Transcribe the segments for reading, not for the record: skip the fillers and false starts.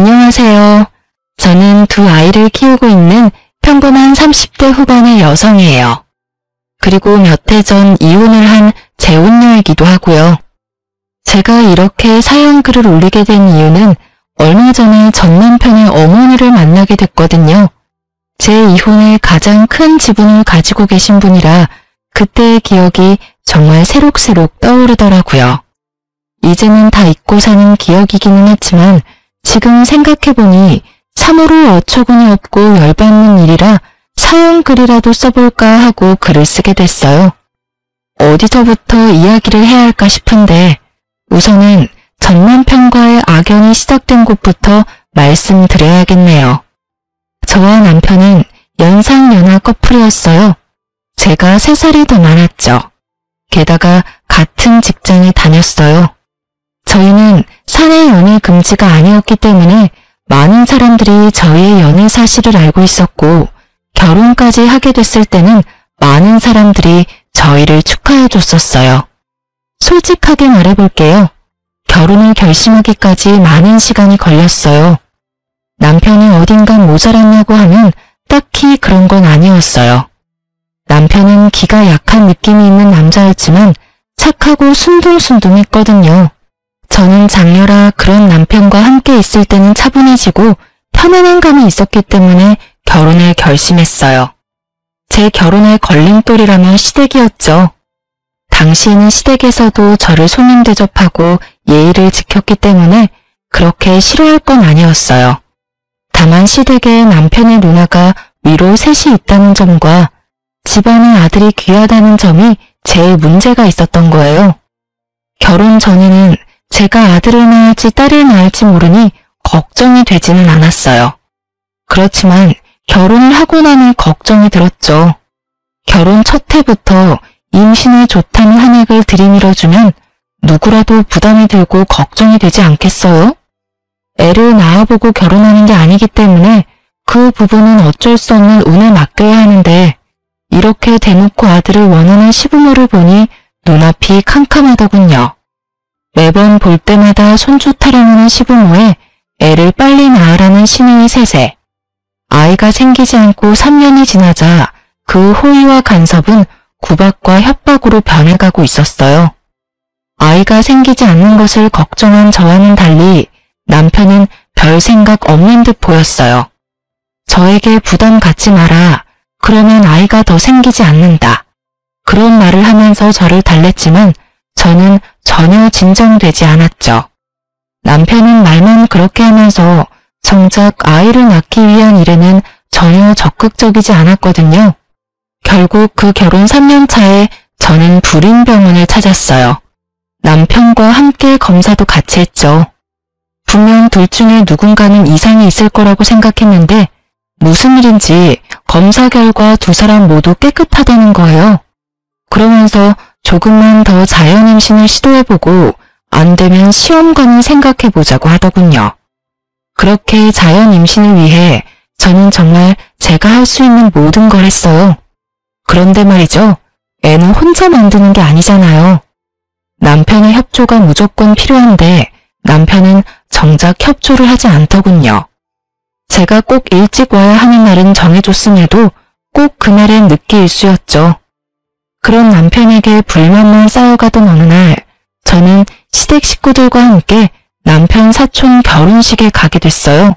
안녕하세요. 저는 두 아이를 키우고 있는 평범한 30대 후반의 여성이에요. 그리고 몇 해 전 이혼을 한 재혼녀이기도 하고요. 제가 이렇게 사연 글을 올리게 된 이유는 얼마 전에 전 남편의 어머니를 만나게 됐거든요. 제 이혼에 가장 큰 지분을 가지고 계신 분이라 그때의 기억이 정말 새록새록 떠오르더라고요. 이제는 다 잊고 사는 기억이기는 했지만 지금 생각해보니 참으로 어처구니 없고 열받는 일이라 사연 글이라도 써볼까 하고 글을 쓰게 됐어요. 어디서부터 이야기를 해야 할까 싶은데 우선은 전 남편과의 악연이 시작된 곳부터 말씀드려야겠네요. 저와 남편은 연상연하 커플이었어요. 제가 3살이 더 많았죠. 게다가 같은 직장에 다녔어요. 저희는 사내 연애 금지가 아니었기 때문에 많은 사람들이 저희의 연애 사실을 알고 있었고 결혼까지 하게 됐을 때는 많은 사람들이 저희를 축하해 줬었어요. 솔직하게 말해볼게요. 결혼을 결심하기까지 많은 시간이 걸렸어요. 남편이 어딘가 모자랐냐고 하면 딱히 그런 건 아니었어요. 남편은 기가 약한 느낌이 있는 남자였지만 착하고 순둥순둥했거든요. 저는 장녀라 그런 남편과 함께 있을 때는 차분해지고 편안한 감이 있었기 때문에 결혼을 결심했어요. 제 결혼의 걸림돌이라면 시댁이었죠. 당시에는 시댁에서도 저를 손님 대접하고 예의를 지켰기 때문에 그렇게 싫어할 건 아니었어요. 다만 시댁에 남편의 누나가 위로 셋이 있다는 점과 집안에 아들이 귀하다는 점이 제일 문제가 있었던 거예요. 결혼 전에는 제가 아들을 낳을지 딸을 낳을지 모르니 걱정이 되지는 않았어요. 그렇지만 결혼을 하고 나니 걱정이 들었죠. 결혼 첫 해부터 임신에 좋다는 한약을 들이밀어주면 누구라도 부담이 들고 걱정이 되지 않겠어요? 애를 낳아보고 결혼하는 게 아니기 때문에 그 부분은 어쩔 수 없는 운에 맡겨야 하는데 이렇게 대놓고 아들을 원하는 시부모를 보니 눈앞이 캄캄하더군요. 매번 볼 때마다 손주 타령하는 시부모에 애를 빨리 낳으라는 신의 세세. 아이가 생기지 않고 3년이 지나자 그 호의와 간섭은 구박과 협박으로 변해가고 있었어요. 아이가 생기지 않는 것을 걱정한 저와는 달리 남편은 별 생각 없는 듯 보였어요. 저에게 부담 갖지 마라. 그러면 아이가 더 생기지 않는다. 그런 말을 하면서 저를 달랬지만 저는 전혀 진정되지 않았죠. 남편은 말만 그렇게 하면서 정작 아이를 낳기 위한 일에는 전혀 적극적이지 않았거든요. 결국 그 결혼 3년 차에 저는 불임병원을 찾았어요. 남편과 함께 검사도 같이 했죠. 분명 둘 중에 누군가는 이상이 있을 거라고 생각했는데 무슨 일인지 검사 결과 두 사람 모두 깨끗하다는 거예요. 그러면서 조금만 더 자연 임신을 시도해보고 안 되면 시험관을 생각해보자고 하더군요. 그렇게 자연 임신을 위해 저는 정말 제가 할 수 있는 모든 걸 했어요. 그런데 말이죠. 애는 혼자 만드는 게 아니잖아요. 남편의 협조가 무조건 필요한데 남편은 정작 협조를 하지 않더군요. 제가 꼭 일찍 와야 하는 날은 정해줬음에도 꼭 그날엔 늦게 일수였죠. 그런 남편에게 불만만 쌓여가던 어느 날 저는 시댁 식구들과 함께 남편 사촌 결혼식에 가게 됐어요.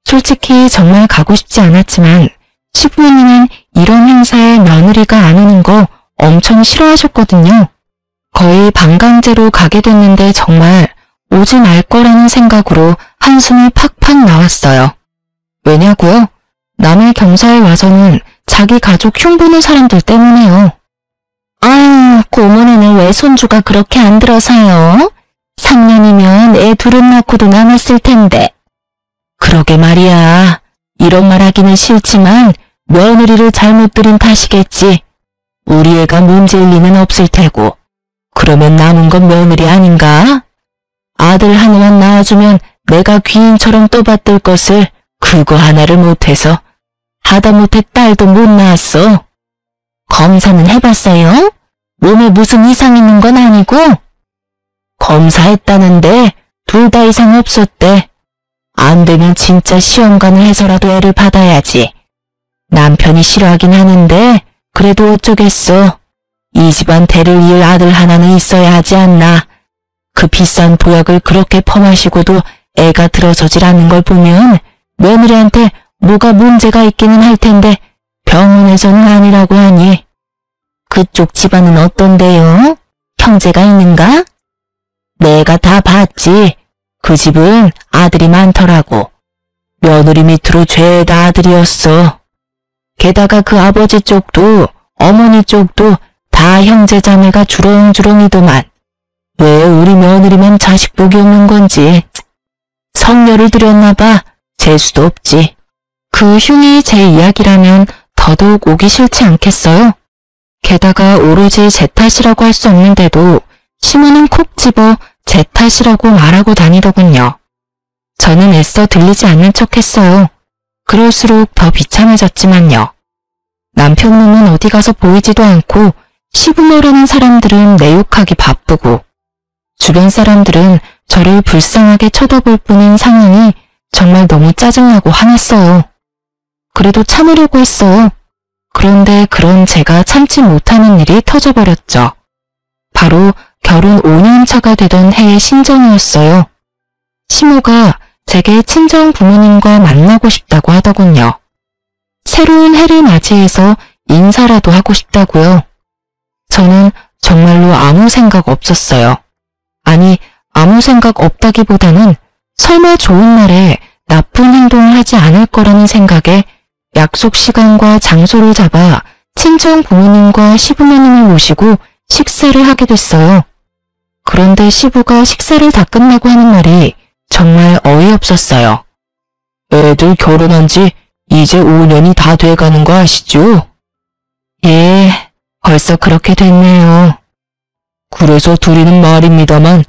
솔직히 정말 가고 싶지 않았지만 시부모님은 이런 행사에 며느리가 안 오는 거 엄청 싫어하셨거든요. 거의 반강제로 가게 됐는데 정말 오지 말 거라는 생각으로 한숨이 팍팍 나왔어요. 왜냐고요? 남의 경사에 와서는 자기 가족 흉보는 사람들 때문에요. 아유, 고모네는 왜 손주가 그렇게 안 들어서요? 3년이면 애 둘은 낳고도 남았을 텐데. 그러게 말이야. 이런 말 하기는 싫지만 며느리를 잘못 들인 탓이겠지. 우리 애가 문제일 리는 없을 테고. 그러면 남은 건 며느리 아닌가? 아들 하나만 낳아주면 내가 귀인처럼 떠받들 것을 그거 하나를 못해서 하다못해 딸도 못 낳았어. 검사는 해봤어요? 몸에 무슨 이상 있는 건 아니고? 검사했다는데 둘 다 이상 없었대. 안 되면 진짜 시험관을 해서라도 애를 받아야지. 남편이 싫어하긴 하는데 그래도 어쩌겠어. 이 집안 대를 이을 아들 하나는 있어야 하지 않나. 그 비싼 보약을 그렇게 퍼마시고도 애가 들어서질 않는 걸 보면 며느리한테 뭐가 문제가 있기는 할 텐데 병원에서는 아니라고 하니. 그쪽 집안은 어떤데요? 형제가 있는가? 내가 다 봤지. 그 집은 아들이 많더라고. 며느리 밑으로 죄다 아들이었어. 게다가 그 아버지 쪽도 어머니 쪽도 다 형제자매가 주렁주렁이더만. 왜 우리 며느리만 자식 복이 없는 건지. 성녀를 들였나 봐. 재수도 없지. 그 흉이 제 이야기라면 더더욱 오기 싫지 않겠어요? 게다가 오로지 제 탓이라고 할 수 없는데도 시모는 콕 집어 제 탓이라고 말하고 다니더군요. 저는 애써 들리지 않는 척했어요. 그럴수록 더 비참해졌지만요. 남편 놈은 어디 가서 보이지도 않고 시부모라는 사람들은 내 욕하기 바쁘고 주변 사람들은 저를 불쌍하게 쳐다볼 뿐인 상황이 정말 너무 짜증나고 화났어요. 그래도 참으려고 했어요. 그런데 그런 제가 참지 못하는 일이 터져버렸죠. 바로 결혼 5년 차가 되던 해의 신정이었어요. 시모가 제게 친정 부모님과 만나고 싶다고 하더군요. 새로운 해를 맞이해서 인사라도 하고 싶다고요. 저는 정말로 아무 생각 없었어요. 아니, 아무 생각 없다기보다는 설마 좋은 날에 나쁜 행동을 하지 않을 거라는 생각에 약속 시간과 장소를 잡아 친정 부모님과 시부모님을 모시고 식사를 하게 됐어요. 그런데 시부가 식사를 다 끝나고 하는 말이 정말 어이없었어요. 애들 결혼한 지 이제 5년이 다 돼가는 거 아시죠? 예, 벌써 그렇게 됐네요. 그래서 둘이는 말입니다만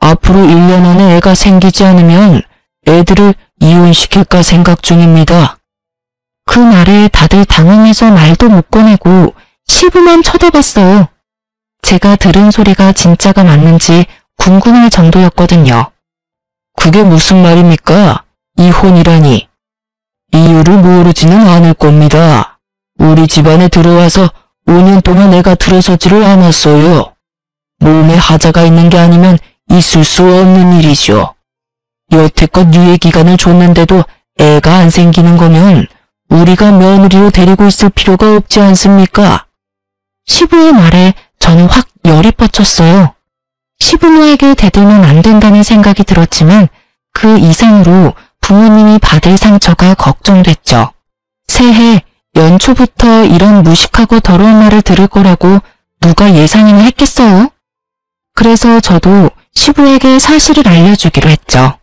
앞으로 1년 안에 애가 생기지 않으면 애들을 이혼시킬까 생각 중입니다. 그 말에 다들 당황해서 말도 못 꺼내고 시부만 쳐다봤어요. 제가 들은 소리가 진짜가 맞는지 궁금할 정도였거든요. 그게 무슨 말입니까? 이혼이라니. 이유를 모르지는 않을 겁니다. 우리 집안에 들어와서 5년 동안 애가 들어서지를 않았어요. 몸에 하자가 있는 게 아니면 있을 수 없는 일이죠. 여태껏 유예 기간을 줬는데도 애가 안 생기는 거면 우리가 며느리로 데리고 있을 필요가 없지 않습니까? 시부의 말에 저는 확 열이 뻗쳤어요. 시부모에게 대들면 안 된다는 생각이 들었지만 그 이상으로 부모님이 받을 상처가 걱정됐죠. 새해 연초부터 이런 무식하고 더러운 말을 들을 거라고 누가 예상이나 했겠어요? 그래서 저도 시부에게 사실을 알려주기로 했죠.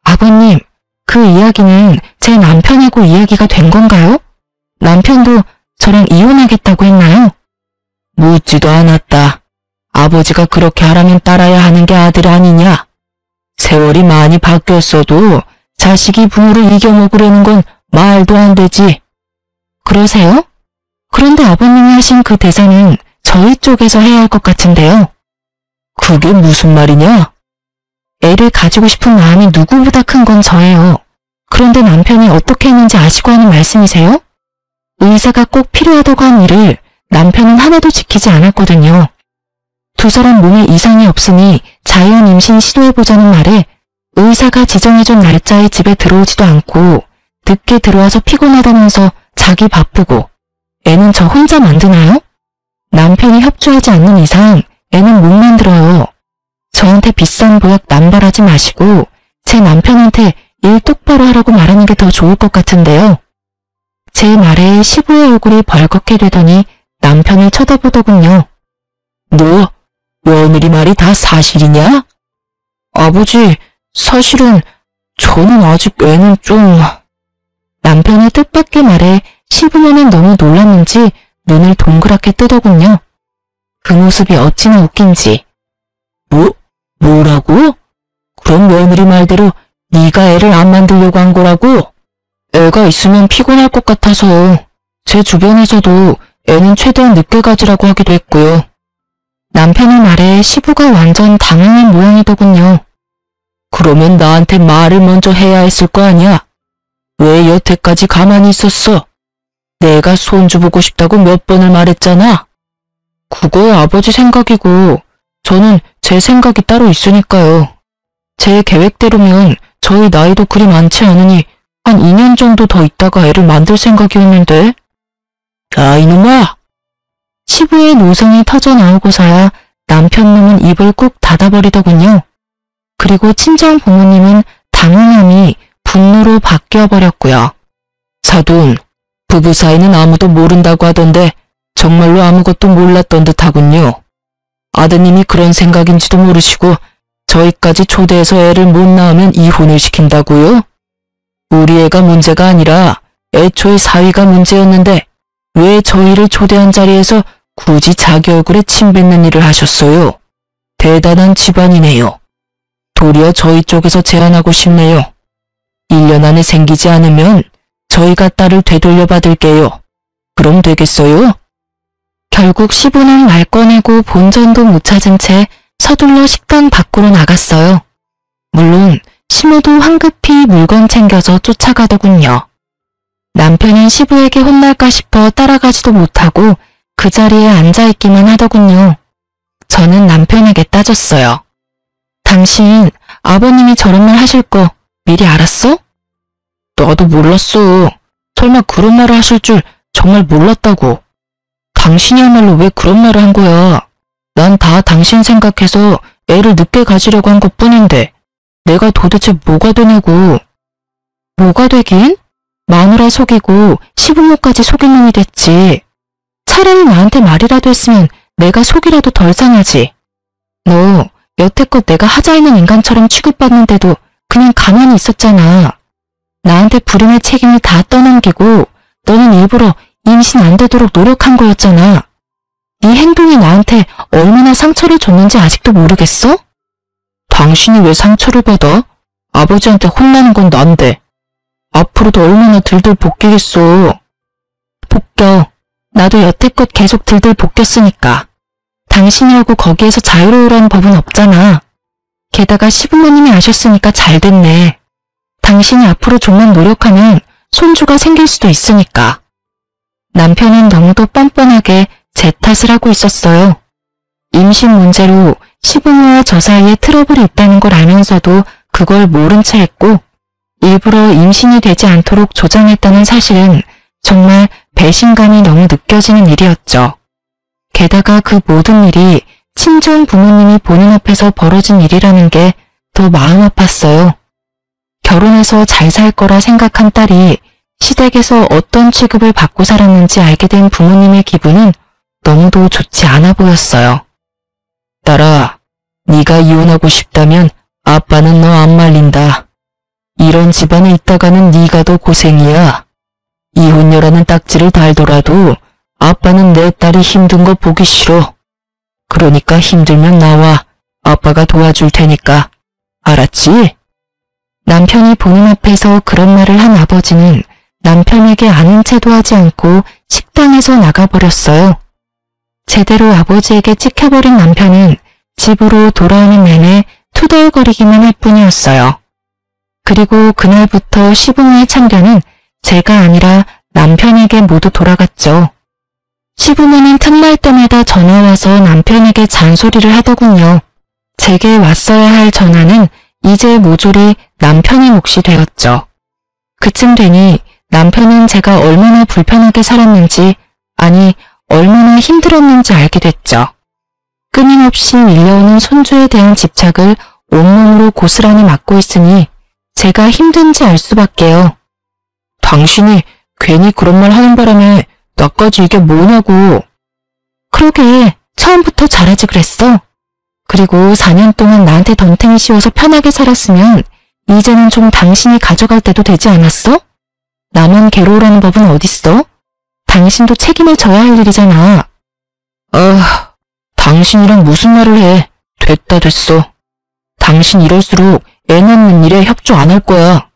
아버님, 그 이야기는 제 남편하고 이야기가 된 건가요? 남편도 저랑 이혼하겠다고 했나요? 묻지도 않았다. 아버지가 그렇게 하라면 따라야 하는 게 아들 아니냐? 세월이 많이 바뀌었어도 자식이 부모를 이겨먹으려는 건 말도 안 되지. 그러세요? 그런데 아버님이 하신 그 대사는 저희 쪽에서 해야 할 것 같은데요. 그게 무슨 말이냐? 애를 가지고 싶은 마음이 누구보다 큰 건 저예요. 그런데 남편이 어떻게 했는지 아시고 하는 말씀이세요? 의사가 꼭 필요하다고 한 일을 남편은 하나도 지키지 않았거든요. 두 사람 몸에 이상이 없으니 자연 임신 시도해보자는 말에 의사가 지정해준 날짜에 집에 들어오지도 않고 늦게 들어와서 피곤하다면서 자기 바쁘고 애는 저 혼자 만드나요? 남편이 협조하지 않는 이상 애는 못 만들어요. 저한테 비싼 보약 남발하지 마시고 제 남편한테 일 똑바로 하라고 말하는 게 더 좋을 것 같은데요. 제 말에 시부의 얼굴이 벌겋게 되더니 남편을 쳐다보더군요. 너 며느리 말이 다 사실이냐? 아버지, 사실은 저는 아직 애는 좀... 남편의 뜻밖의 말에 시부모는 너무 놀랐는지 눈을 동그랗게 뜨더군요. 그 모습이 어찌나 웃긴지. 뭐라고? 그럼 며느리 말대로 네가 애를 안 만들려고 한 거라고? 애가 있으면 피곤할 것 같아서 제 주변에서도 애는 최대한 늦게 가지라고 하기도 했고요. 남편의 말에 시부가 완전 당황한 모양이더군요. 그러면 나한테 말을 먼저 해야 했을 거 아니야? 왜 여태까지 가만히 있었어? 내가 손주 보고 싶다고 몇 번을 말했잖아. 그거 아버지 생각이고 저는 제 생각이 따로 있으니까요. 제 계획대로면 저희 나이도 그리 많지 않으니 한 2년 정도 더 있다가 애를 만들 생각이었는데. 야, 이놈아! 시부의 노성이 터져 나오고서야 남편 놈은 입을 꾹 닫아버리더군요. 그리고 친정 부모님은 당황함이 분노로 바뀌어버렸고요. 사돈, 부부 사이는 아무도 모른다고 하던데 정말로 아무것도 몰랐던 듯하군요. 아드님이 그런 생각인지도 모르시고 저희까지 초대해서 애를 못 낳으면 이혼을 시킨다고요? 우리 애가 문제가 아니라 애초에 사위가 문제였는데 왜 저희를 초대한 자리에서 굳이 자기 얼굴에 침 뱉는 일을 하셨어요? 대단한 집안이네요. 도리어 저희 쪽에서 제안하고 싶네요. 1년 안에 생기지 않으면 저희가 딸을 되돌려 받을게요. 그럼 되겠어요? 결국 시부는 말 꺼내고 본전도 못 찾은 채 서둘러 식당 밖으로 나갔어요. 물론 시모도 황급히 물건 챙겨서 쫓아가더군요. 남편은 시부에게 혼날까 싶어 따라가지도 못하고 그 자리에 앉아있기만 하더군요. 저는 남편에게 따졌어요. 당신 아버님이 저런 말 하실 거 미리 알았어? 나도 몰랐어. 설마 그런 말을 하실 줄 정말 몰랐다고. 당신이야말로 왜 그런 말을 한 거야? 난 다 당신 생각해서 애를 늦게 가지려고 한 것뿐인데 내가 도대체 뭐가 되냐고. 뭐가 되긴? 마누라 속이고 시부모까지 속인 놈이 됐지. 차라리 나한테 말이라도 했으면 내가 속이라도 덜 상하지. 너 여태껏 내가 하자 있는 인간처럼 취급받는데도 그냥 가만히 있었잖아. 나한테 불임의 책임을 다 떠넘기고 너는 일부러 임신 안 되도록 노력한 거였잖아. 네 행동이 나한테 얼마나 상처를 줬는지 아직도 모르겠어? 당신이 왜 상처를 받아? 아버지한테 혼나는 건 난데. 앞으로도 얼마나 들들 볶이겠어. 볶여. 나도 여태껏 계속 들들 볶였으니까. 당신이라고 거기에서 자유로우라는 법은 없잖아. 게다가 시부모님이 아셨으니까 잘 됐네. 당신이 앞으로 좀만 노력하면 손주가 생길 수도 있으니까. 남편은 너무도 뻔뻔하게 제 탓을 하고 있었어요. 임신 문제로 시부모와 저 사이에 트러블이 있다는 걸 알면서도 그걸 모른 채 했고 일부러 임신이 되지 않도록 조장했다는 사실은 정말 배신감이 너무 느껴지는 일이었죠. 게다가 그 모든 일이 친정 부모님이 보는 앞에서 벌어진 일이라는 게 더 마음 아팠어요. 결혼해서 잘 살 거라 생각한 딸이 시댁에서 어떤 취급을 받고 살았는지 알게 된 부모님의 기분은 너무도 좋지 않아 보였어요. 딸아, 네가 이혼하고 싶다면 아빠는 너 안 말린다. 이런 집안에 있다가는 네가 더 고생이야. 이혼녀라는 딱지를 달더라도 아빠는 내 딸이 힘든 거 보기 싫어. 그러니까 힘들면 나와. 아빠가 도와줄 테니까. 알았지? 남편이 보는 앞에서 그런 말을 한 아버지는 남편에게 아는 체도 하지 않고 식당에서 나가버렸어요. 제대로 아버지에게 찍혀버린 남편은 집으로 돌아오는 내내 투덜거리기만 할 뿐이었어요. 그리고 그날부터 시부모의 참견은 제가 아니라 남편에게 모두 돌아갔죠. 시부모는 틈날 때마다 전화와서 남편에게 잔소리를 하더군요. 제게 왔어야 할 전화는 이제 모조리 남편의 몫이 되었죠. 그쯤 되니 남편은 제가 얼마나 불편하게 살았는지, 아니 얼마나 힘들었는지 알게 됐죠. 끊임없이 밀려오는 손주에 대한 집착을 온몸으로 고스란히 맡고 있으니 제가 힘든지 알 수밖에요. 당신이 괜히 그런 말 하는 바람에 나까지 이게 뭐냐고. 그러게 처음부터 잘하지 그랬어. 그리고 4년 동안 나한테 덤탱이 씌워서 편하게 살았으면 이제는 좀 당신이 가져갈 때도 되지 않았어? 나만 괴로우라는 법은 어딨어? 당신도 책임을 져야 할 일이잖아. 아, 당신이랑 무슨 말을 해. 됐다 됐어. 당신 이럴수록 애 낳는 일에 협조 안 할 거야.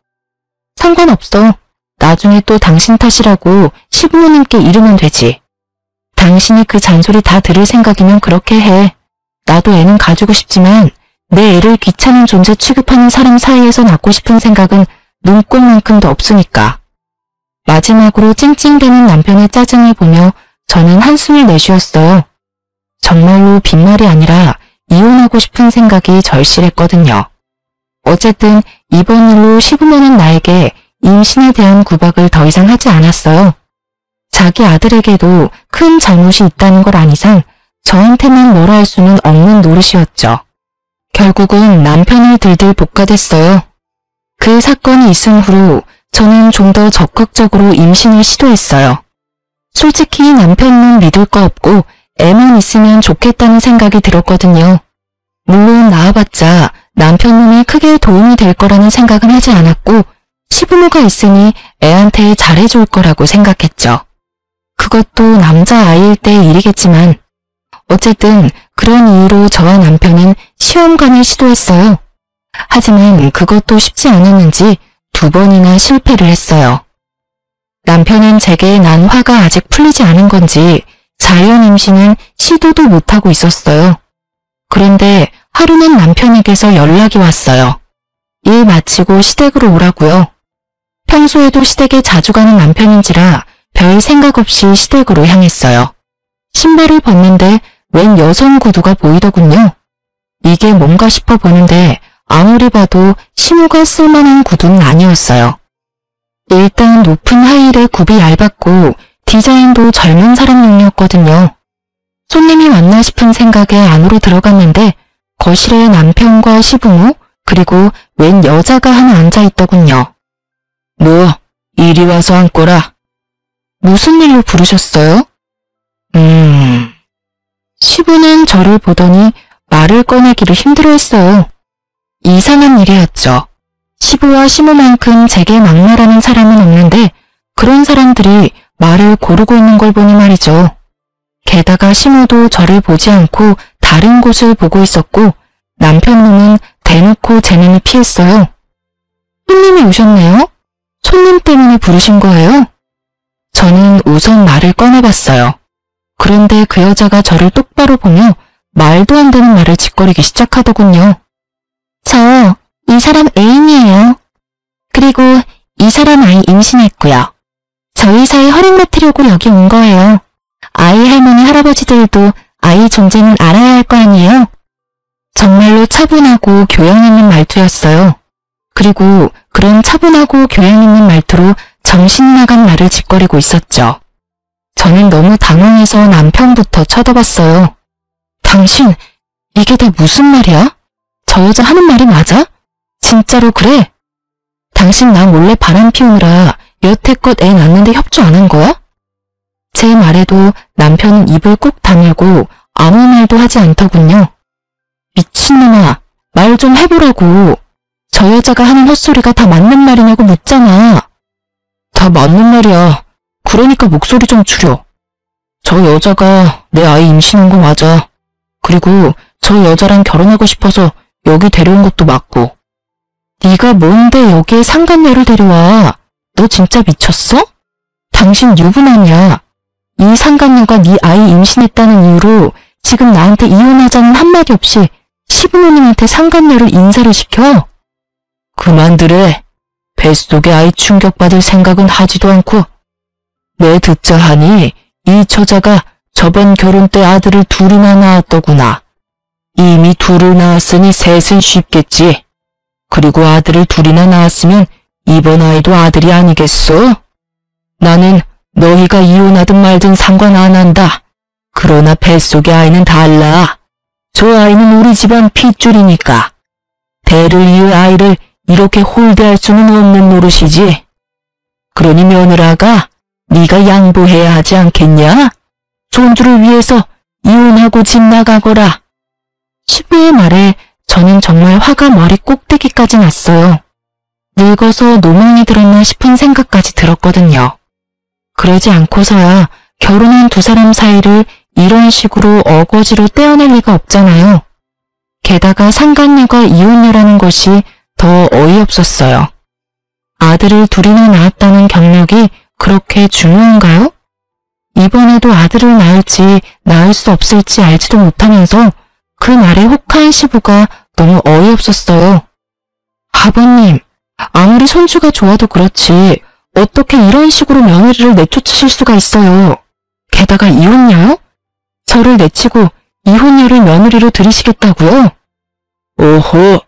상관없어. 나중에 또 당신 탓이라고 시부모님께 이르면 되지. 당신이 그 잔소리 다 들을 생각이면 그렇게 해. 나도 애는 가지고 싶지만 내 애를 귀찮은 존재 취급하는 사람 사이에서 낳고 싶은 생각은 눈꼽만큼도 없으니까. 마지막으로 찡찡대는 남편의 짜증을 보며 저는 한숨을 내쉬었어요. 정말로 빈말이 아니라 이혼하고 싶은 생각이 절실했거든요. 어쨌든 이번 일로 시부모는 나에게 임신에 대한 구박을 더 이상 하지 않았어요. 자기 아들에게도 큰 잘못이 있다는 걸 안 이상 저한테만 뭐라 할 수는 없는 노릇이었죠. 결국은 남편을 들들 볶아댔어요. 그 사건이 있은 후로 저는 좀 더 적극적으로 임신을 시도했어요. 솔직히 남편은 믿을 거 없고 애만 있으면 좋겠다는 생각이 들었거든요. 물론 낳아봤자 남편 놈이 크게 도움이 될 거라는 생각은 하지 않았고 시부모가 있으니 애한테 잘해줄 거라고 생각했죠. 그것도 남자아이일 때의 일이겠지만 어쨌든 그런 이유로 저와 남편은 시험관을 시도했어요. 하지만 그것도 쉽지 않았는지 2번이나 실패를 했어요. 남편은 제게 난 화가 아직 풀리지 않은 건지 자연 임신은 시도도 못하고 있었어요. 그런데 하루는 남편에게서 연락이 왔어요. 일 마치고 시댁으로 오라고요. 평소에도 시댁에 자주 가는 남편인지라 별 생각 없이 시댁으로 향했어요. 신발을 벗는데 웬 여성 구두가 보이더군요. 이게 뭔가 싶어 보는데 아무리 봐도 시모가 쓸만한 구두는 아니었어요. 일단 높은 하이힐에 굽이 얇았고 디자인도 젊은 사람용이었거든요. 손님이 왔나 싶은 생각에 안으로 들어갔는데 거실에 남편과 시부모 그리고 웬 여자가 하나 앉아있더군요. 너 이리 와서 앉거라. 무슨 일로 부르셨어요? 시부는 저를 보더니 말을 꺼내기를 힘들어했어요. 이상한 일이었죠. 시부와 시모만큼 제게 막말하는 사람은 없는데 그런 사람들이 말을 고르고 있는 걸 보니 말이죠. 게다가 시모도 저를 보지 않고 다른 곳을 보고 있었고 남편놈은 대놓고 제 눈을 피했어요. 손님이 오셨네요? 손님 때문에 부르신 거예요? 저는 우선 말을 꺼내봤어요. 그런데 그 여자가 저를 똑바로 보며 말도 안 되는 말을 짓거리기 시작하더군요. 저 이 사람 애인이에요. 그리고 이 사람 아이 임신했고요. 저희 사이 허락 맡으려고 여기 온 거예요. 아이 할머니 할아버지들도 아이 존재는 알아야 할 거 아니에요. 정말로 차분하고 교양 있는 말투였어요. 그리고 그런 차분하고 교양 있는 말투로 정신 나간 말을 짓거리고 있었죠. 저는 너무 당황해서 남편부터 쳐다봤어요. 당신, 이게 다 무슨 말이야? 저 여자 하는 말이 맞아? 진짜로 그래? 당신 나 몰래 바람 피우느라 여태껏 애 낳는데 협조 안 한 거야? 제 말에도 남편은 입을 꾹 다물고 아무 말도 하지 않더군요. 미친놈아, 말 좀 해보라고. 저 여자가 하는 헛소리가 다 맞는 말이냐고 묻잖아. 다 맞는 말이야. 그러니까 목소리 좀 줄여. 저 여자가 내 아이 임신한 거 맞아. 그리고 저 여자랑 결혼하고 싶어서 여기 데려온 것도 맞고. 네가 뭔데 여기에 상간녀를 데려와. 너 진짜 미쳤어? 당신 유부남이야. 이 상간녀가 네 아이 임신했다는 이유로 지금 나한테 이혼하자는 한마디 없이 시부모님한테 상간녀를 인사를 시켜? 그만두래. 뱃속에 아이 충격받을 생각은 하지도 않고. 내 듣자 하니 이 처자가 저번 결혼 때 아들을 둘이나 낳았더구나. 이미 둘을 낳았으니 셋은 쉽겠지. 그리고 아들을 둘이나 낳았으면 이번 아이도 아들이 아니겠소? 나는 너희가 이혼하든 말든 상관 안 한다. 그러나 뱃속의 아이는 달라. 저 아이는 우리 집안 핏줄이니까. 대를 이을 아이를 이렇게 홀대할 수는 없는 노릇이지. 그러니 며느라가 네가 양보해야 하지 않겠냐? 손주를 위해서 이혼하고 집 나가거라. 시부의 말에 저는 정말 화가 머리 꼭대기까지 났어요. 늙어서 노망이 들었나 싶은 생각까지 들었거든요. 그러지 않고서야 결혼한 두 사람 사이를 이런 식으로 어거지로 떼어낼 리가 없잖아요. 게다가 상간녀가 이혼녀라는 것이 더 어이없었어요. 아들을 둘이나 낳았다는 경력이 그렇게 중요한가요? 이번에도 아들을 낳을지 낳을 수 없을지 알지도 못하면서 그 말에 혹한 시부가 너무 어이없었어요. 아버님, 아무리 손주가 좋아도 그렇지 어떻게 이런 식으로 며느리를 내쫓으실 수가 있어요. 게다가 이혼녀요? 저를 내치고 이혼녀를 며느리로 들이시겠다고요? 오호,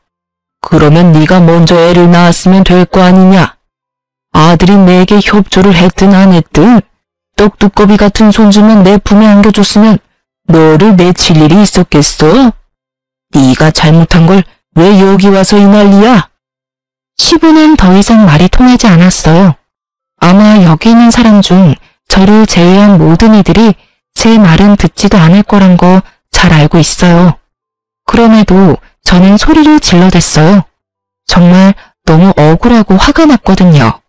그러면 네가 먼저 애를 낳았으면 될 거 아니냐? 아들이 내게 협조를 했든 안 했든 떡두꺼비 같은 손주만 내 품에 안겨줬으면 너를 내칠 일이 있었겠어? 네가 잘못한 걸 왜 여기 와서 이 난리야? 시부는 더 이상 말이 통하지 않았어요. 아마 여기 있는 사람 중 저를 제외한 모든 이들이 제 말은 듣지도 않을 거란 거 잘 알고 있어요. 그럼에도 저는 소리를 질러댔어요. 정말 너무 억울하고 화가 났거든요.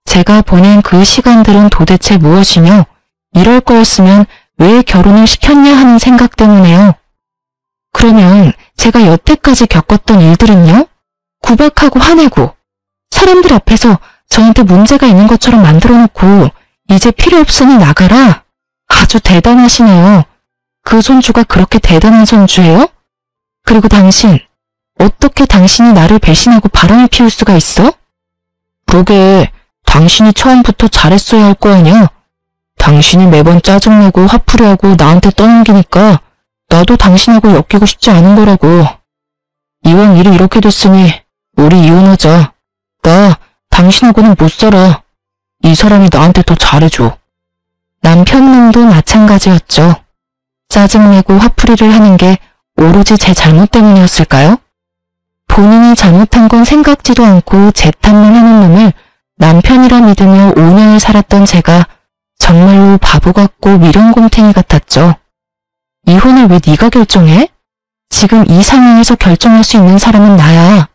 제가 보낸 그 시간들은 도대체 무엇이며 이럴 거였으면 왜 결혼을 시켰냐 하는 생각 때문에요. 그러면 제가 여태까지 겪었던 일들은요? 구박하고 화내고 사람들 앞에서 저한테 문제가 있는 것처럼 만들어 놓고 이제 필요 없으니 나가라. 아주 대단하시네요. 그 손주가 그렇게 대단한 손주예요? 그리고 당신, 어떻게 당신이 나를 배신하고 바람을 피울 수가 있어? 그러게, 당신이 처음부터 잘했어야 할 거 아니야? 당신이 매번 짜증내고 화풀이하고 나한테 떠넘기니까 나도 당신하고 엮이고 싶지 않은 거라고. 이왕 일이 이렇게 됐으니 우리 이혼하자. 나 당신하고는 못 살아. 이 사람이 나한테 더 잘해줘. 남편님도 마찬가지였죠. 짜증내고 화풀이를 하는 게 오로지 제 잘못 때문이었을까요? 본인이 잘못한 건 생각지도 않고 제 탓만 하는 놈을 남편이라 믿으며 5년을 살았던 제가 정말로 바보 같고 미련곰탱이 같았죠. 이혼을 왜 네가 결정해? 지금 이 상황에서 결정할 수 있는 사람은 나야.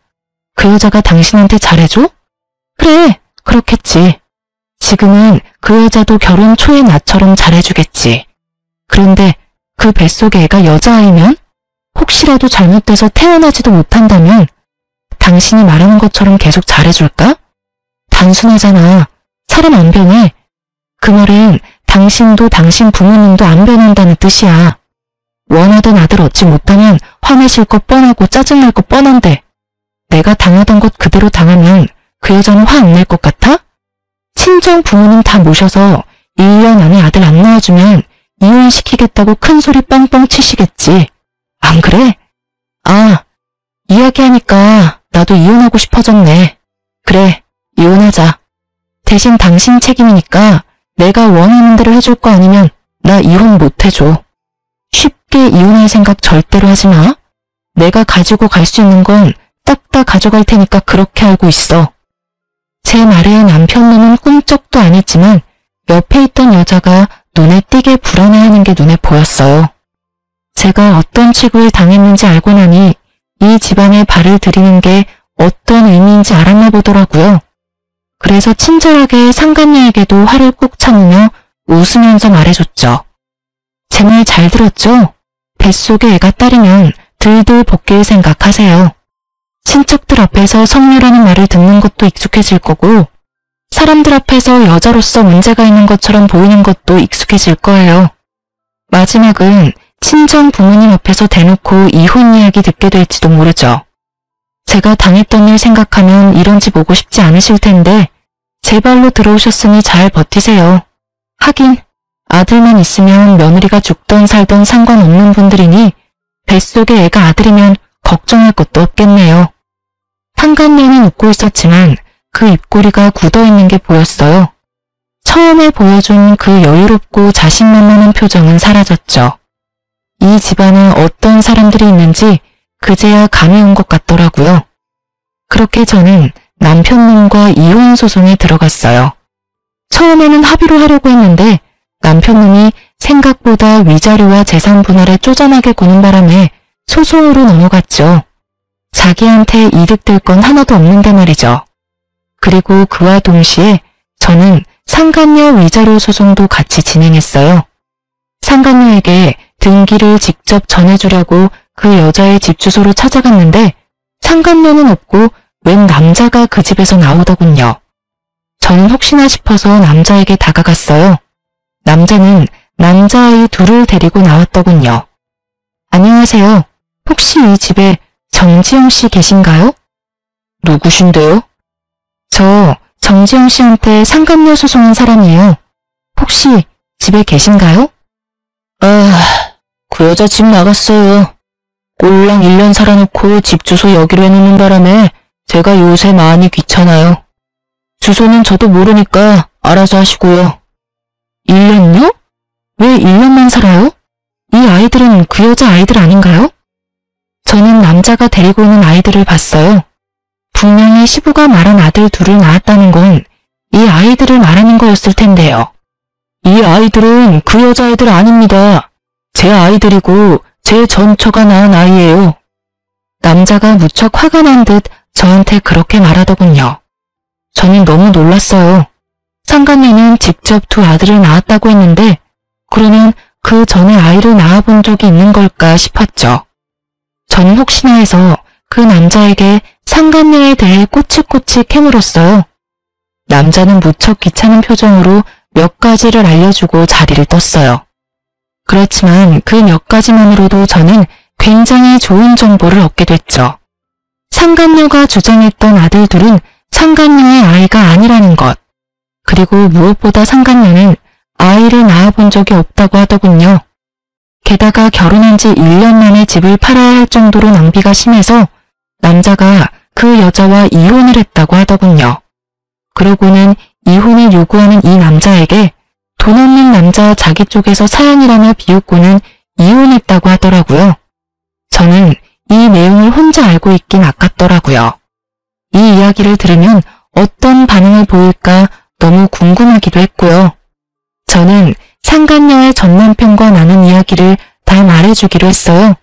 그 여자가 당신한테 잘해줘? 그래, 그렇겠지. 지금은 그 여자도 결혼 초의 나처럼 잘해주겠지. 그런데 그 뱃속에 애가 여자아이면? 혹시라도 잘못돼서 태어나지도 못한다면 당신이 말하는 것처럼 계속 잘해줄까? 단순하잖아. 사람 안 변해. 그 말은 당신도 당신 부모님도 안 변한다는 뜻이야. 원하던 아들 얻지 못하면 화내실 거 뻔하고 짜증날 거 뻔한데 내가 당하던 것 그대로 당하면 그 여자는 화 안 낼 것 같아? 친정 부모님 다 모셔서 1년 안에 아들 안 낳아주면 이혼시키겠다고 큰 소리 뻥뻥 치시겠지. 안 그래? 아, 이야기하니까 나도 이혼하고 싶어졌네. 그래, 이혼하자. 대신 당신 책임이니까 내가 원하는 대로 해줄 거 아니면 나 이혼 못 해줘. 쉽게 이혼할 생각 절대로 하지 마. 내가 가지고 갈 수 있는 건 딱 다 가져갈 테니까 그렇게 알고 있어. 제 말에 남편놈은 꿈쩍도 안 했지만 옆에 있던 여자가 눈에 띄게 불안해하는 게 눈에 보였어요. 제가 어떤 취급을 당했는지 알고 나니 이 집안에 발을 들이는 게 어떤 의미인지 알았나 보더라고요. 그래서 친절하게 상간녀에게도 화를 꾹 참으며 웃으면서 말해줬죠. 제 말 잘 들었죠? 뱃속에 애가 딸이면 들들 벗길 생각하세요. 친척들 앞에서 성녀라는 말을 듣는 것도 익숙해질 거고 사람들 앞에서 여자로서 문제가 있는 것처럼 보이는 것도 익숙해질 거예요. 마지막은 친정 부모님 앞에서 대놓고 이혼 이야기 듣게 될지도 모르죠. 제가 당했던 일 생각하면 이런 집 오고 싶지 않으실 텐데 제 발로 들어오셨으니 잘 버티세요. 하긴 아들만 있으면 며느리가 죽던 살던 상관없는 분들이니 뱃속에 애가 아들이면 걱정할 것도 없겠네요. 상간녀는 웃고 있었지만 그 입꼬리가 굳어있는 게 보였어요. 처음에 보여준 그 여유롭고 자신만만한 표정은 사라졌죠. 이 집안에 어떤 사람들이 있는지 그제야 감이 온 것 같더라고요. 그렇게 저는 남편님과 이혼 소송에 들어갔어요. 처음에는 합의로 하려고 했는데 남편님이 생각보다 위자료와 재산 분할에 쪼잔하게 구는 바람에 소송으로 넘어갔죠. 자기한테 이득될 건 하나도 없는데 말이죠. 그리고 그와 동시에 저는 상간녀 위자료 소송도 같이 진행했어요. 상간녀에게 등기를 직접 전해주려고 그 여자의 집 주소로 찾아갔는데 상간녀는 없고 웬 남자가 그 집에서 나오더군요. 저는 혹시나 싶어서 남자에게 다가갔어요. 남자는 남자아이 둘을 데리고 나왔더군요. 안녕하세요. 혹시 이 집에 저 정지영 씨 계신가요? 누구신데요? 저 정지영 씨한테 상간녀 소송한 사람이에요. 혹시 집에 계신가요? 그 여자 집 나갔어요. 꼴랑 1년 살아놓고 집 주소 여기로 해놓는 바람에 제가 요새 많이 귀찮아요. 주소는 저도 모르니까 알아서 하시고요. 1년요? 왜 1년만 살아요? 이 아이들은 그 여자 아이들 아닌가요? 저는 남자가 데리고 오는 아이들을 봤어요. 분명히 시부가 말한 아들 둘을 낳았다는 건 이 아이들을 말하는 거였을 텐데요. 이 아이들은 그 여자아이들 아닙니다. 제 아이들이고 제 전처가 낳은 아이예요. 남자가 무척 화가 난 듯 저한테 그렇게 말하더군요. 저는 너무 놀랐어요. 상간녀는 직접 두 아들을 낳았다고 했는데 그러면 그 전에 아이를 낳아본 적이 있는 걸까 싶었죠. 저는 혹시나 해서 그 남자에게 상간녀에 대해 꼬치꼬치 캐물었어요. 남자는 무척 귀찮은 표정으로 몇 가지를 알려주고 자리를 떴어요. 그렇지만 그 몇 가지만으로도 저는 굉장히 좋은 정보를 얻게 됐죠. 상간녀가 주장했던 아들 둘은 상간녀의 아이가 아니라는 것. 그리고 무엇보다 상간녀는 아이를 낳아본 적이 없다고 하더군요. 게다가 결혼한 지 1년 만에 집을 팔아야 할 정도로 낭비가 심해서 남자가 그 여자와 이혼을 했다고 하더군요. 그러고는 이혼을 요구하는 이 남자에게 돈 없는 남자 자기 쪽에서 사양이라며 비웃고는 이혼했다고 하더라고요. 저는 이 내용을 혼자 알고 있긴 아깝더라고요. 이 이야기를 들으면 어떤 반응을 보일까 너무 궁금하기도 했고요. 저는 상간녀의 전남편과 나눈 이야기를 다 말해주기로 했어요.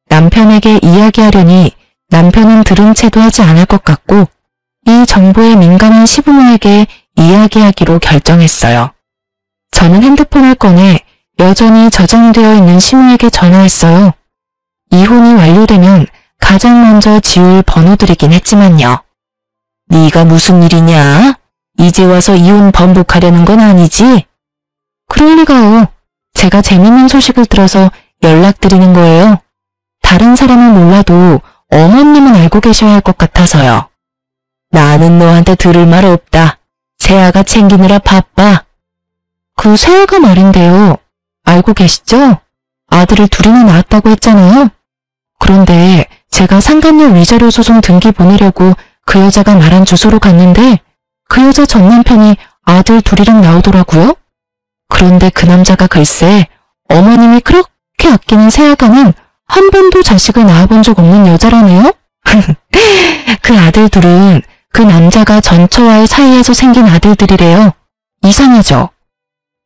남편에게 이야기하려니 남편은 들은 채도 하지 않을 것 같고 이 정보에 민감한 시부모에게 이야기하기로 결정했어요. 저는 핸드폰을 꺼내 여전히 저장되어 있는 시모에게 전화했어요. 이혼이 완료되면 가장 먼저 지울 번호들이긴 했지만요. 네가 무슨 일이냐? 이제 와서 이혼 번복하려는 건 아니지? 그럴 리가요. 제가 재밌는 소식을 들어서 연락드리는 거예요. 다른 사람은 몰라도 어머님은 알고 계셔야 할 것 같아서요. 나는 너한테 들을 말 없다. 세아가 챙기느라 바빠. 그 세아가 말인데요. 알고 계시죠? 아들을 둘이나 낳았다고 했잖아요. 그런데 제가 상간녀 위자료 소송 등기 보내려고 그 여자가 말한 주소로 갔는데 그 여자 전 남편이 아들 둘이랑 나오더라고요. 그런데 그 남자가 글쎄 어머님이 그렇게 아끼는 세아가는 한 번도 자식을 낳아본 적 없는 여자라네요. 그 아들 둘은 그 남자가 전처와의 사이에서 생긴 아들들이래요. 이상하죠?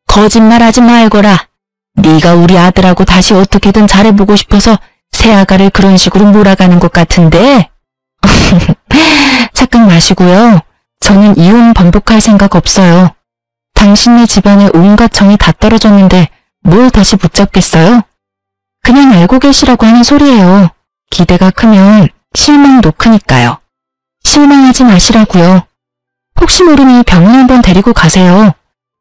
거짓말하지 말거라. 네가 우리 아들하고 다시 어떻게든 잘해보고 싶어서 새아가를 그런 식으로 몰아가는 것 같은데. 착각 마시고요. 저는 이혼 번복할 생각 없어요. 당신네 집안에 온갖 정이 다 떨어졌는데 뭘 다시 붙잡겠어요? 그냥 알고 계시라고 하는 소리예요. 기대가 크면 실망도 크니까요. 실망하지 마시라고요. 혹시 모르니 병원 한번 데리고 가세요.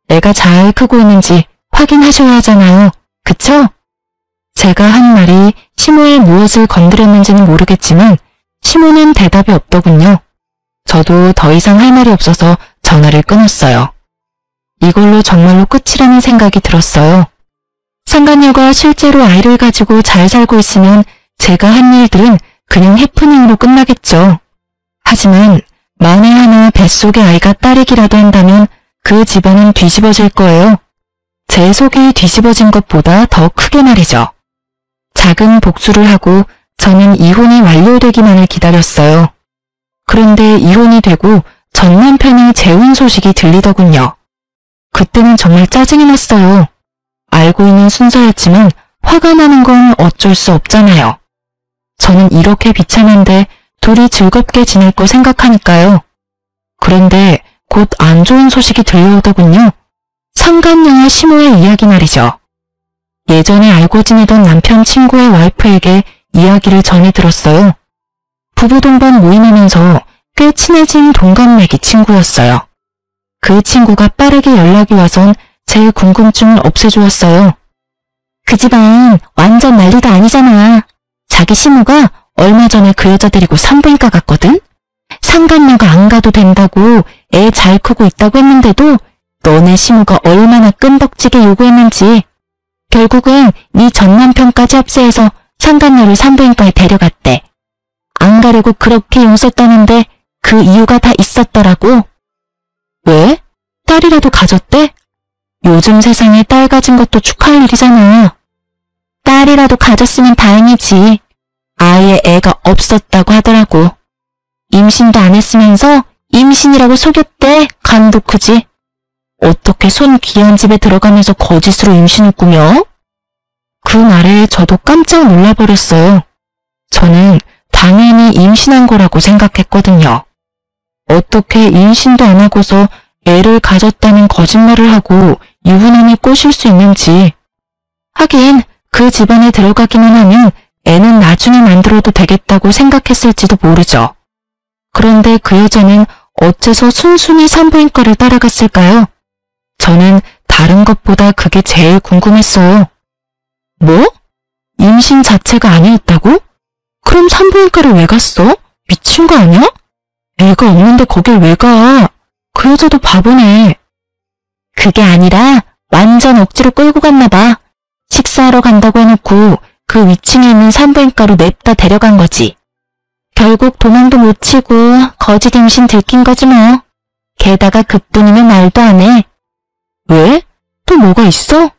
애가 잘 크고 있는지 확인하셔야 하잖아요. 그쵸? 제가 한 말이 시모의 무엇을 건드렸는지는 모르겠지만 시모는 대답이 없더군요. 저도 더 이상 할 말이 없어서 전화를 끊었어요. 이걸로 정말로 끝이라는 생각이 들었어요. 상간녀가 실제로 아이를 가지고 잘 살고 있으면 제가 한 일들은 그냥 해프닝으로 끝나겠죠. 하지만 만에 하나 뱃속의 아이가 딸이기라도 한다면 그 집안은 뒤집어질 거예요. 제 속이 뒤집어진 것보다 더 크게 말이죠. 작은 복수를 하고 저는 이혼이 완료되기만을 기다렸어요. 그런데 이혼이 되고 전 남편이 재혼 소식이 들리더군요. 그때는 정말 짜증이 났어요. 알고 있는 순서였지만 화가 나는 건 어쩔 수 없잖아요. 저는 이렇게 비참한데 둘이 즐겁게 지낼 거 생각하니까요. 그런데 곧 안 좋은 소식이 들려오더군요. 상간녀와 시모의 이야기 말이죠. 예전에 알고 지내던 남편 친구의 와이프에게 이야기를 전해 들었어요. 부부 동반 모임하면서 꽤 친해진 동갑내기 친구였어요. 그 친구가 빠르게 연락이 와선 제 궁금증을 없애주었어요. 그 집안 완전 난리도 아니잖아. 자기 시모가 얼마 전에 그 여자 데리고 산부인과 갔거든? 상간녀가 안 가도 된다고 애 잘 크고 있다고 했는데도 너네 시무가 얼마나 끈덕지게 요구했는지 결국은 네 전남편까지 합세해서 상간녀를 산부인과에 데려갔대. 안 가려고 그렇게 용썼다는데 그 이유가 다 있었더라고. 왜? 딸이라도 가졌대? 요즘 세상에 딸 가진 것도 축하할 일이잖아. 딸이라도 가졌으면 다행이지. 아예 애가 없었다고 하더라고. 임신도 안 했으면서 임신이라고 속였대. 간도 크지. 어떻게 손 귀한 집에 들어가면서 거짓으로 임신을 꾸며? 그 말에 저도 깜짝 놀라버렸어요. 저는 당연히 임신한 거라고 생각했거든요. 어떻게 임신도 안 하고서 애를 가졌다는 거짓말을 하고 유부남을 꼬실 수 있는지. 하긴 그 집안에 들어가기만 하면 애는 나중에 만들어도 되겠다고 생각했을지도 모르죠. 그런데 그 여자는 어째서 순순히 산부인과를 따라갔을까요? 저는 다른 것보다 그게 제일 궁금했어요. 뭐? 임신 자체가 아니었다고? 그럼 산부인과를 왜 갔어? 미친 거 아니야? 애가 없는데 거길 왜 가? 그 여자도 바보네. 그게 아니라 완전 억지로 끌고 갔나 봐. 식사하러 간다고 해놓고 그 위층에 있는 산부인과로 냅다 데려간 거지. 결국 도망도 못 치고 거짓 임신 들킨 거지 뭐. 게다가 그뿐이면 말도 안 해. 왜? 또 뭐가 있어?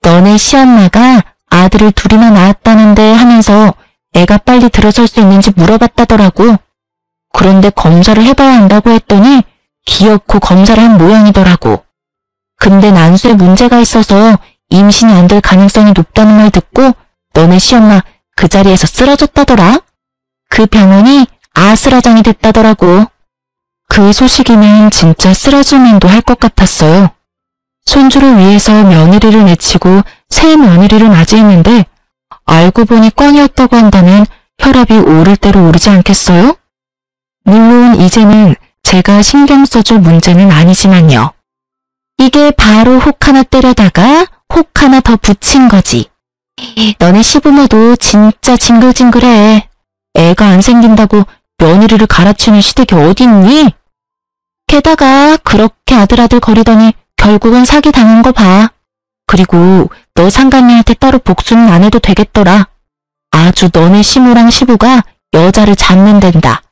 너네 시엄마가 아들을 둘이나 낳았다는데 하면서 애가 빨리 들어설 수 있는지 물어봤다더라고. 그런데 검사를 해봐야 한다고 했더니 기어코 검사를 한 모양이더라고. 근데 난수에 문제가 있어서 임신이 안 될 가능성이 높다는 말 듣고 너네 시엄마 그 자리에서 쓰러졌다더라. 그 병원이 아수라장이 됐다더라고. 그 소식이면 진짜 쓰러질만도 할 것 같았어요. 손주를 위해서 며느리를 내치고 새 며느리를 맞이했는데 알고 보니 꽝이었다고 한다면 혈압이 오를 대로 오르지 않겠어요? 물론 이제는 제가 신경 써줄 문제는 아니지만요. 이게 바로 혹 하나 때려다가 혹 하나 더 붙인 거지. 너네 시부모도 진짜 징글징글해. 애가 안 생긴다고 며느리를 갈아치우는 시댁이 어딨니? 게다가 그렇게 아들아들 거리더니 결국은 사기 당한 거 봐. 그리고 너 상간녀한테 따로 복수는 안 해도 되겠더라. 아주 너네 시모랑 시부가 여자를 잡는 댄다.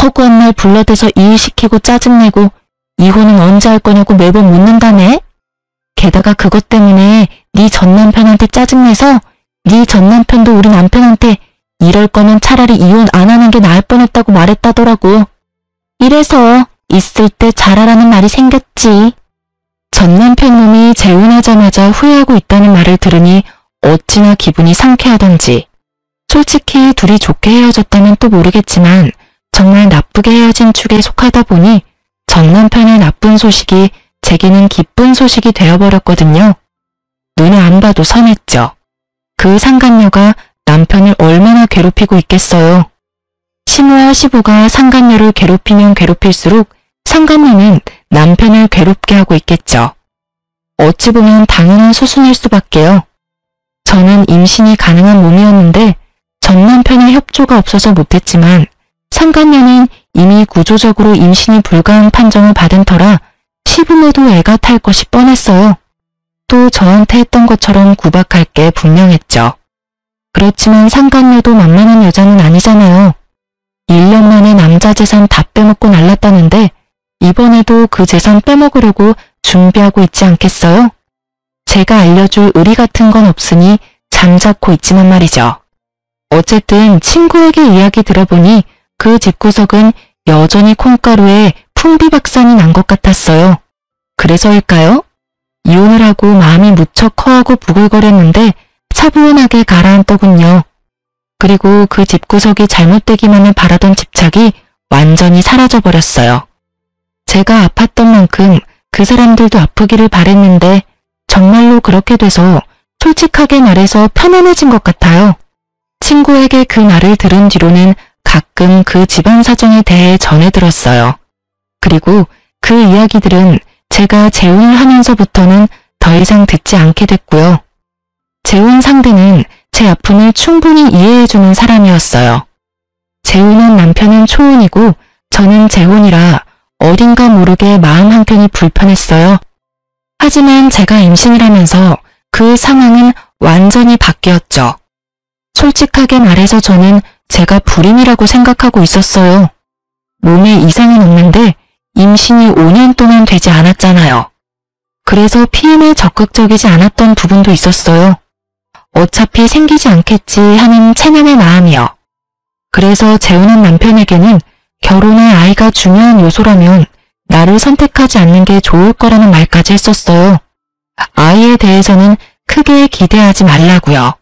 허구한 날 불러대서 일 시키고 짜증내고 이혼은 언제 할 거냐고 매번 묻는다네. 게다가 그것 때문에 네 전남편한테 짜증내서 네 전남편도 우리 남편한테 이럴 거면 차라리 이혼 안 하는 게 나을 뻔했다고 말했다더라고. 이래서 있을 때 잘하라는 말이 생겼지. 전남편 놈이 재혼하자마자 후회하고 있다는 말을 들으니 어찌나 기분이 상쾌하던지. 솔직히 둘이 좋게 헤어졌다면 또 모르겠지만 정말 나쁘게 헤어진 축에 속하다 보니 전남편의 나쁜 소식이 제게는 기쁜 소식이 되어버렸거든요. 눈에 안 봐도 선했죠. 그 상간녀가 남편을 얼마나 괴롭히고 있겠어요. 시모와 시부가 상간녀를 괴롭히면 괴롭힐수록 상간녀는 남편을 괴롭게 하고 있겠죠. 어찌 보면 당연한 수순일 수밖에요. 저는 임신이 가능한 몸이었는데 전 남편의 협조가 없어서 못했지만 상간녀는 이미 구조적으로 임신이 불가한 판정을 받은 터라 시부모도 애가 탈 것이 뻔했어요. 또 저한테 했던 것처럼 구박할 게 분명했죠. 그렇지만 상간녀도 만만한 여자는 아니잖아요. 1년 만에 남자 재산 다 빼먹고 날랐다는데 이번에도 그 재산 빼먹으려고 준비하고 있지 않겠어요? 제가 알려줄 의리 같은 건 없으니 잠자코 있지만 말이죠. 어쨌든 친구에게 이야기 들어보니 그 집구석은 여전히 콩가루에 풍비박산이 난 것 같았어요. 그래서일까요? 이혼을 하고 마음이 무척 허하고 부글거렸는데 차분하게 가라앉더군요. 그리고 그 집구석이 잘못되기만을 바라던 집착이 완전히 사라져버렸어요. 제가 아팠던 만큼 그 사람들도 아프기를 바랬는데 정말로 그렇게 돼서 솔직하게 말해서 편안해진 것 같아요. 친구에게 그 말을 들은 뒤로는 가끔 그 집안 사정에 대해 전해 들었어요. 그리고 그 이야기들은 제가 재혼을 하면서부터는 더 이상 듣지 않게 됐고요. 재혼 상대는 제 아픔을 충분히 이해해주는 사람이었어요. 재혼한 남편은 초혼이고 저는 재혼이라 어딘가 모르게 마음 한켠이 불편했어요. 하지만 제가 임신을 하면서 그 상황은 완전히 바뀌었죠. 솔직하게 말해서 저는 제가 불임이라고 생각하고 있었어요. 몸에 이상은 없는데 임신이 5년 동안 되지 않았잖아요. 그래서 피임에 적극적이지 않았던 부분도 있었어요. 어차피 생기지 않겠지 하는 체념의 마음이요. 그래서 재혼한 남편에게는 결혼에 아이가 중요한 요소라면 나를 선택하지 않는 게 좋을 거라는 말까지 했었어요. 아이에 대해서는 크게 기대하지 말라고요.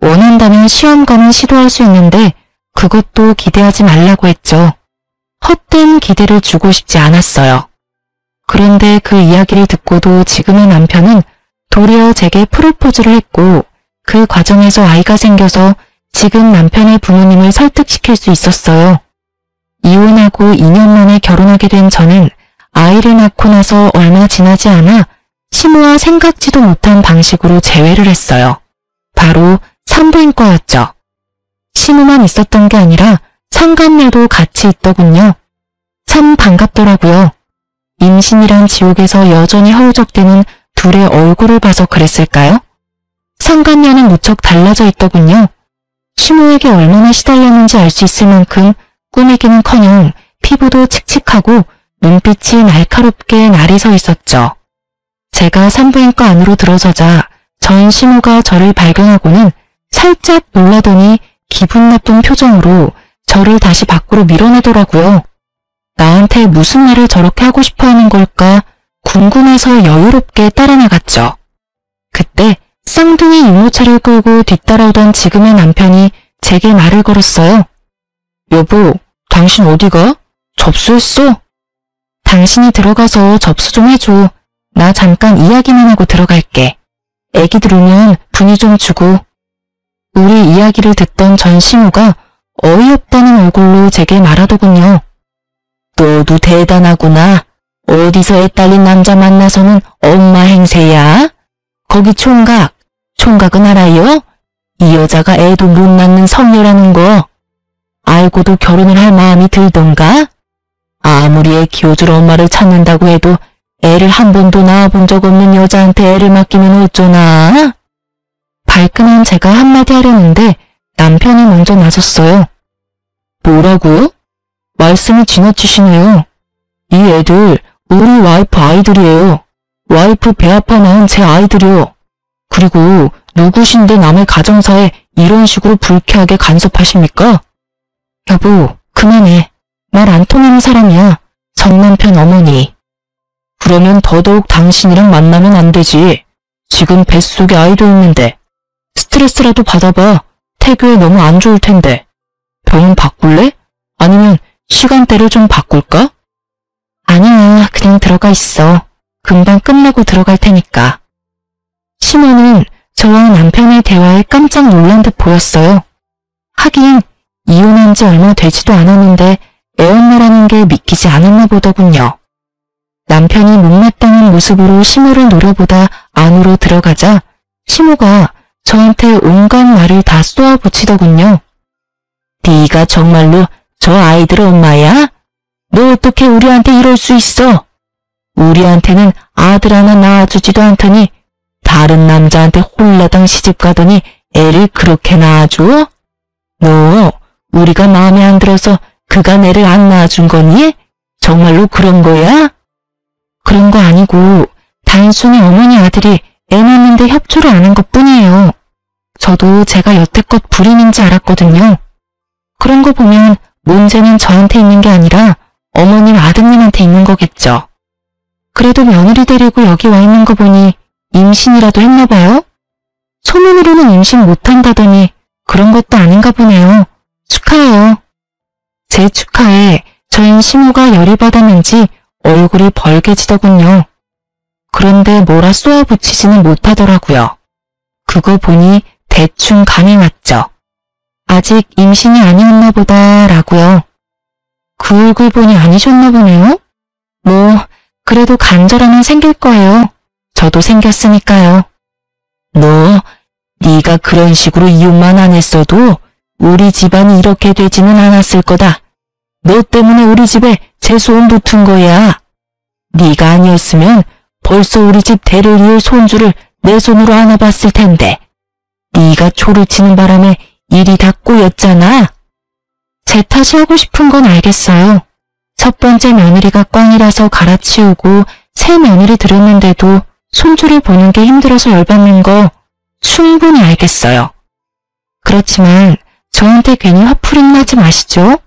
원한다면 시험관은 시도할 수 있는데 그것도 기대하지 말라고 했죠. 헛된 기대를 주고 싶지 않았어요. 그런데 그 이야기를 듣고도 지금의 남편은 도리어 제게 프로포즈를 했고 그 과정에서 아이가 생겨서 지금 남편의 부모님을 설득시킬 수 있었어요. 이혼하고 2년 만에 결혼하게 된 저는 아이를 낳고 나서 얼마 지나지 않아 시모와 생각지도 못한 방식으로 재회를 했어요. 바로 산부인과였죠. 시모만 있었던 게 아니라 상간녀도 같이 있더군요. 참 반갑더라고요. 임신이란 지옥에서 여전히 허우적대는 둘의 얼굴을 봐서 그랬을까요? 상간녀는 무척 달라져 있더군요. 시모에게 얼마나 시달렸는지 알 수 있을 만큼 꾸미기는커녕 피부도 칙칙하고 눈빛이 날카롭게 날이 서 있었죠. 제가 산부인과 안으로 들어서자 전 시모가 저를 발견하고는 살짝 놀라더니 기분 나쁜 표정으로 저를 다시 밖으로 밀어내더라고요. 나한테 무슨 말을 저렇게 하고 싶어 하는 걸까 궁금해서 여유롭게 따라 나갔죠. 그때 쌍둥이 유모차를 끌고 뒤따라오던 지금의 남편이 제게 말을 걸었어요. 여보, 당신 어디가? 접수했어? 당신이 들어가서 접수 좀 해줘. 나 잠깐 이야기만 하고 들어갈게. 애기들 오면 분위 좀 주고. 우리 이야기를 듣던 전 시모가 어이없다는 얼굴로 제게 말하더군요. 너도 대단하구나. 어디서 애 딸린 남자 만나서는 엄마 행세야? 거기 총각. 총각은 알아요? 이 여자가 애도 못 낳는 성녀라는 거. 알고도 결혼을 할 마음이 들던가? 아무리 애 키워줄 엄마를 찾는다고 해도 애를 한 번도 낳아본 적 없는 여자한테 애를 맡기면 어쩌나? 발끈한 제가 한마디 하려는데 남편이 먼저 나섰어요. 뭐라고요? 말씀이 지나치시네요. 이 애들 우리 와이프 아이들이에요. 와이프 배 아파 낳은 제 아이들이요. 그리고 누구신데 남의 가정사에 이런 식으로 불쾌하게 간섭하십니까? 여보, 그만해. 말 안 통하는 사람이야. 전 남편 어머니. 그러면 더더욱 당신이랑 만나면 안 되지. 지금 뱃속에 아이도 있는데. 스트레스라도 받아봐. 태교에 너무 안 좋을 텐데. 병원 바꿀래? 아니면 시간대를 좀 바꿀까? 아니야, 그냥 들어가 있어. 금방 끝내고 들어갈 테니까. 시모는 저와 남편의 대화에 깜짝 놀란 듯 보였어요. 하긴 이혼한 지 얼마 되지도 않았는데 애엄마라는 게 믿기지 않았나 보더군요. 남편이 못마땅한 모습으로 시모를 노려보다 안으로 들어가자 시모가 저한테 온갖 말을 다 쏘아붙이더군요. 네가 정말로 저 아이들 엄마야? 너 어떻게 우리한테 이럴 수 있어? 우리한테는 아들 하나 낳아주지도 않더니 다른 남자한테 홀라당 시집가더니 애를 그렇게 낳아줘? 너 우리가 마음에 안 들어서 그가 애를 안 낳아준 거니? 정말로 그런 거야? 그런 거 아니고 단순히 어머니 아들이 애 낳는데 협조를 안 한 것뿐이에요. 저도 제가 여태껏 불임인지 알았거든요. 그런 거 보면 문제는 저한테 있는 게 아니라 어머님 아드님한테 있는 거겠죠. 그래도 며느리 데리고 여기 와 있는 거 보니 임신이라도 했나 봐요? 소문으로는 임신 못한다더니 그런 것도 아닌가 보네요. 축하해요. 제 축하에 저인 시모가 열이 받았는지 얼굴이 벌개지더군요. 그런데 뭐라 쏘아붙이지는 못하더라고요. 그거 보니 대충 감이 왔죠. 아직 임신이 아니었나 보다 라고요. 그 얼굴 보니 아니셨나 보네요. 뭐 그래도 간절함은 생길 거예요. 저도 생겼으니까요. 너 네가 그런 식으로 이혼만 안 했어도 우리 집안이 이렇게 되지는 않았을 거다. 너 때문에 우리 집에 재수원 붙은 거야. 네가 아니었으면 벌써 우리 집 대를 이을 손주를 내 손으로 안아봤을 텐데. 네가 초를 치는 바람에 일이 다 꼬였잖아. 제 탓이 하고 싶은 건 알겠어요. 첫 번째 며느리가 꽝이라서 갈아치우고 새 며느리 들였는데도 손주를 보는 게 힘들어서 열받는 거 충분히 알겠어요. 그렇지만 저한테 괜히 화풀이 나지 마시죠.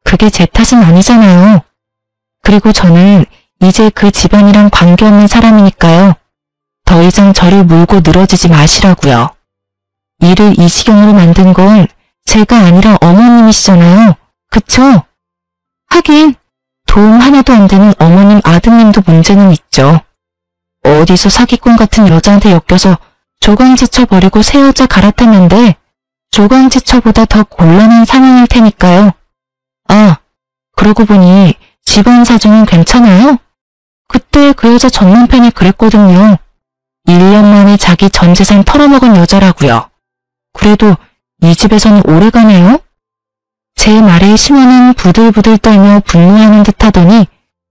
그게 제 탓은 아니잖아요. 그리고 저는 이제 그 집안이랑 관계없는 사람이니까요. 더 이상 저를 물고 늘어지지 마시라고요. 일을 이 지경으로 만든 건 제가 아니라 어머님이시잖아요. 그쵸? 하긴 도움 하나도 안 되는 어머님 아드님도 문제는 있죠. 어디서 사기꾼 같은 여자한테 엮여서 조강지처 버리고 새 여자 갈아탔는데 조강지처보다 더 곤란한 상황일 테니까요. 아, 그러고 보니 집안 사정은 괜찮아요? 그때 그 여자 전 남편이 그랬거든요. 1년 만에 자기 전 재산 털어먹은 여자라고요. 그래도 이 집에서는 오래가네요? 제 말에 시모는 부들부들 떨며 분노하는 듯 하더니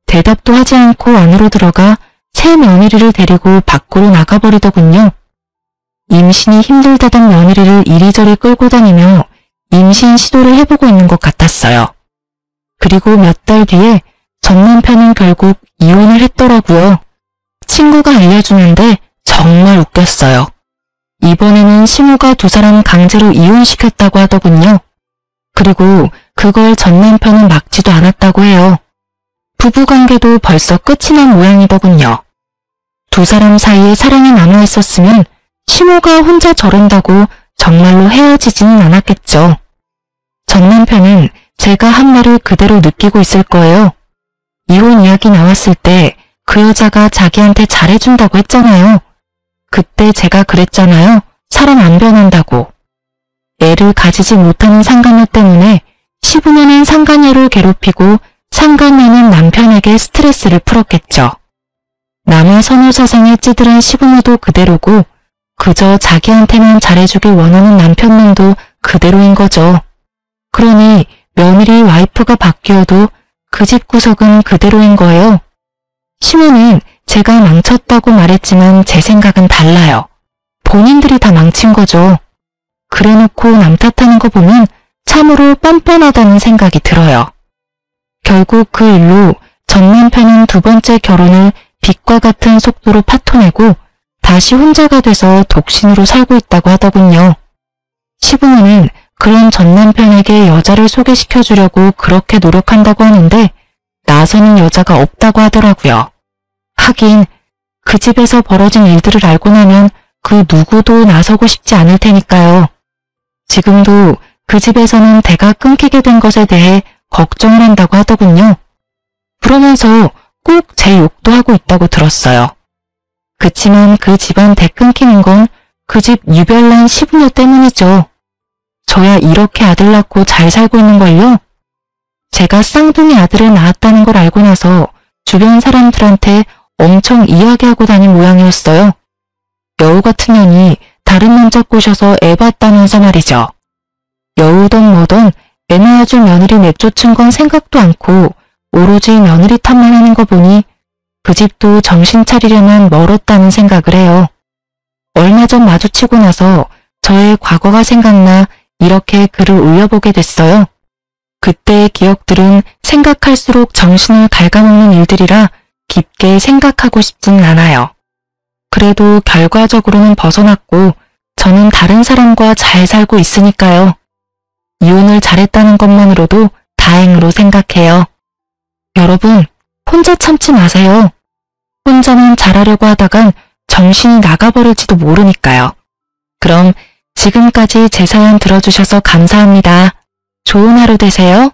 대답도 하지 않고 안으로 들어가 새 며느리를 데리고 밖으로 나가버리더군요. 임신이 힘들다던 며느리를 이리저리 끌고 다니며 임신 시도를 해보고 있는 것 같았어요. 그리고 몇 달 뒤에 전 남편은 결국 이혼을 했더라고요. 친구가 알려주는데 정말 웃겼어요. 이번에는 시모가 두 사람 강제로 이혼시켰다고 하더군요. 그리고 그걸 전 남편은 막지도 않았다고 해요. 부부관계도 벌써 끝이 난 모양이더군요. 두 사람 사이에 사랑이 남아있었으면 시모가 혼자 저런다고 정말로 헤어지지는 않았겠죠. 전 남편은 제가 한 말을 그대로 느끼고 있을 거예요. 이혼 이야기 나왔을 때 그 여자가 자기한테 잘해준다고 했잖아요. 그때 제가 그랬잖아요. 사람 안 변한다고. 애를 가지지 못하는 상간녀 때문에 시부모는 상간녀를 괴롭히고 상간녀는 남편에게 스트레스를 풀었겠죠. 남의 선호 사상에 찌들은 시부모도 그대로고 그저 자기한테만 잘해주길 원하는 남편놈도 그대로인 거죠. 그러니 며느리 와이프가 바뀌어도 그 집 구석은 그대로인 거예요. 시모는 제가 망쳤다고 말했지만 제 생각은 달라요. 본인들이 다 망친 거죠. 그래놓고 남 탓하는 거 보면 참으로 뻔뻔하다는 생각이 들어요. 결국 그 일로 전 남편은 두 번째 결혼을 빛과 같은 속도로 파토내고 다시 혼자가 돼서 독신으로 살고 있다고 하더군요. 시부모는 그런 전 남편에게 여자를 소개시켜주려고 그렇게 노력한다고 하는데 나서는 여자가 없다고 하더라고요. 하긴 그 집에서 벌어진 일들을 알고 나면 그 누구도 나서고 싶지 않을 테니까요. 지금도 그 집에서는 대가 끊기게 된 것에 대해 걱정을 한다고 하더군요. 그러면서 꼭 제 욕도 하고 있다고 들었어요. 그치만 그 집안 대 끊기는 건 그 집 유별난 시부모 때문이죠. 저야 이렇게 아들 낳고 잘 살고 있는걸요. 제가 쌍둥이 아들을 낳았다는 걸 알고 나서 주변 사람들한테 엄청 이야기하고 다닌 모양이었어요. 여우 같은 년이 다른 남자 꼬셔서 애 봤다면서 말이죠. 여우던 뭐던 애 낳아줄 며느리 내쫓은 건 생각도 않고 오로지 며느리 탓만 하는 거 보니 그 집도 정신 차리려면 멀었다는 생각을 해요. 얼마 전 마주치고 나서 저의 과거가 생각나 이렇게 글을 올려보게 됐어요. 그때의 기억들은 생각할수록 정신을 갉아먹는 일들이라 깊게 생각하고 싶지는 않아요. 그래도 결과적으로는 벗어났고 저는 다른 사람과 잘 살고 있으니까요. 이혼을 잘했다는 것만으로도 다행으로 생각해요. 여러분, 혼자 참지 마세요. 혼자만 잘하려고 하다간 정신이 나가버릴지도 모르니까요. 그럼 지금까지 제 사연 들어주셔서 감사합니다. 좋은 하루 되세요.